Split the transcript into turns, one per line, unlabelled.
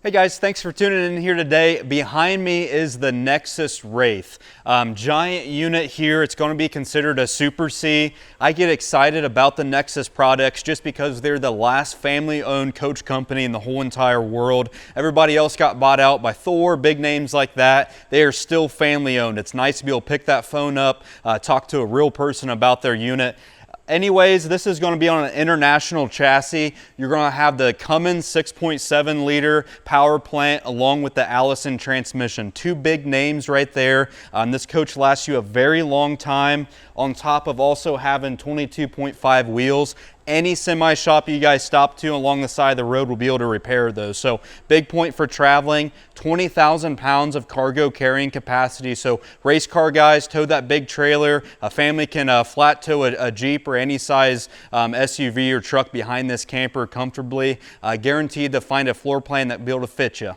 Hey guys, thanks for tuning in here today. Behind me is the Nexus Wraith. Giant unit here. It's going to be considered a Super C. I get excited about the Nexus products just because they're the last family-owned coach company in the whole entire world. Everybody else got bought out by Thor, big names like that. They are still family-owned. It's nice to be able to pick that phone up, talk to a real person about their unit. Anyways, this is going to be on an international chassis. You're going to have the Cummins 6.7 liter power plant along with the Allison transmission. Two big names right there. This coach lasts you a very long time, on top of also having 22.5 wheels. Any semi shop you guys stop to along the side of the road will be able to repair those. So big point for traveling, 20,000 pounds of cargo carrying capacity. So race car guys, tow that big trailer. A family can flat tow a Jeep or any size SUV or truck behind this camper comfortably. Guaranteed to find a floor plan that will be able to fit you.